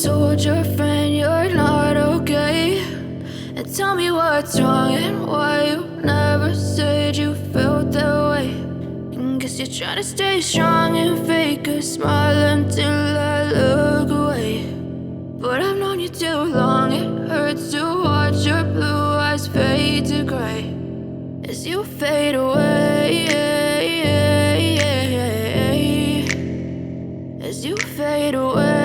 told your friend you're not okay? And tell me what's wrong and why you never said you felt that way. And guess you're trying to stay strong and fake a smile until I look away. But I've known you too long, it hurts to watch your blue eyes fade to gray as you fade away, as you fade away.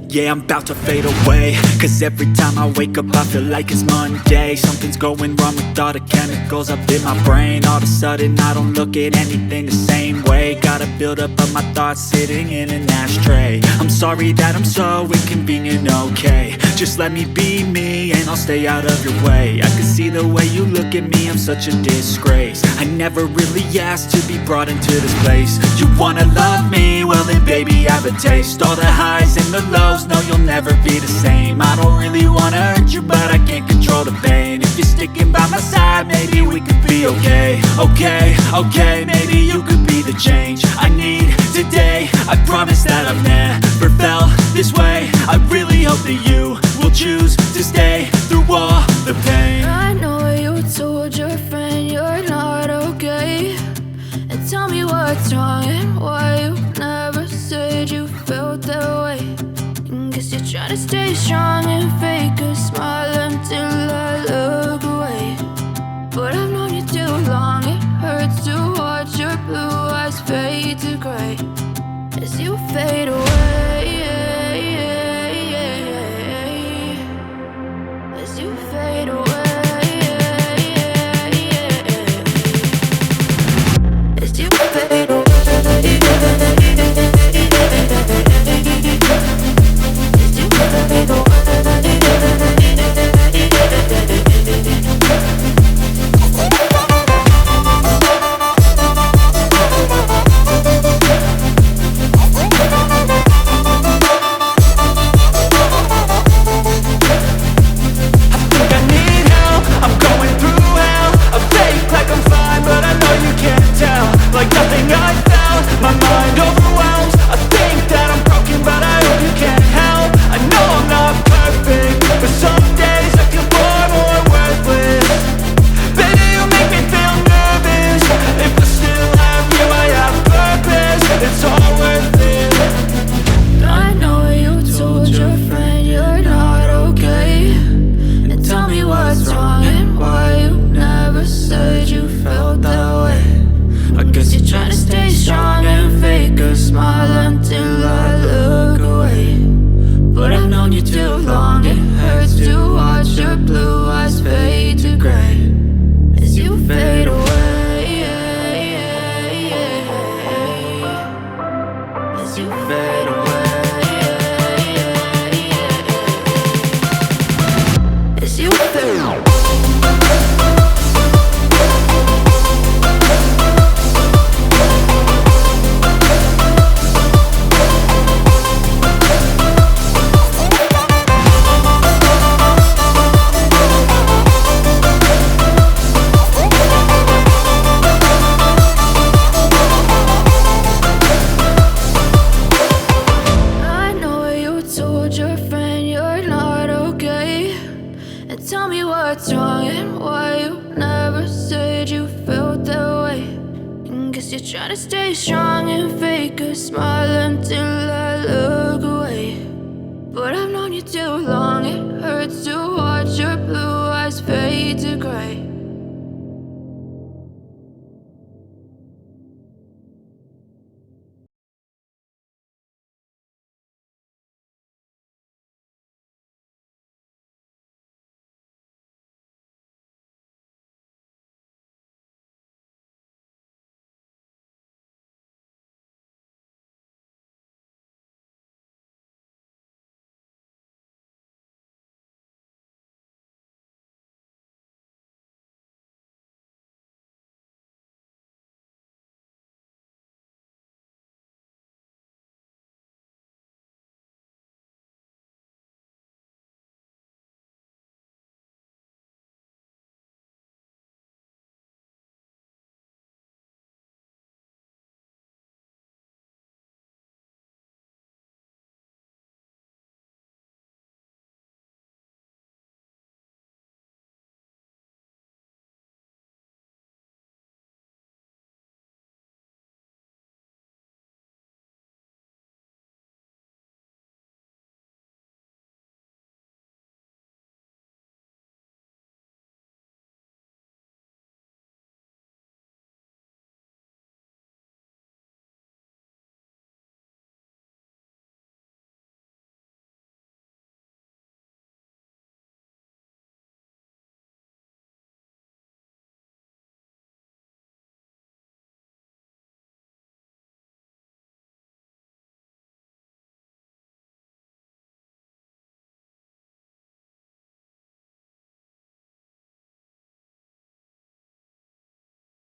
Yeah, I'm about to fade away, cause every time I wake up I feel like it's Monday. Something's going wrong with all the chemicals up in my brain. All of a sudden I don't look at anything the same way. Got a buildup of my thoughts sitting in an ashtray. I'm sorry that I'm so inconvenient, okay? Just let me be me and I'll stay out of your way. I can see the way you look at me, I'm such a disgrace. I never really asked to be brought into this place. You wanna love me? Well then baby, have a taste. All the highs and the lows, no, you'll never be the same. I don't really wanna hurt you, but I can't control the pain. If you're sticking by my side, maybe we could be okay. Okay, maybe you could be the change I need today. I promise that I've never felt this way. I really hope that you will choose to stay through all the pain. I know you told your friend you're not okay. And tell me what's wrong and why you never said you felt that way. Guess you're trying to stay strong and fake a smile until I look away. But I've known you too long, it hurts to watch your blue eyes fade to gray as you fade away, as you fade away, as you fade away. Tell me what's wrong and why you never said you felt that way. And guess you're trying to stay strong and fake a smile until I look away. But I've known you too long, it hurts to watch your blue eyes fade to gray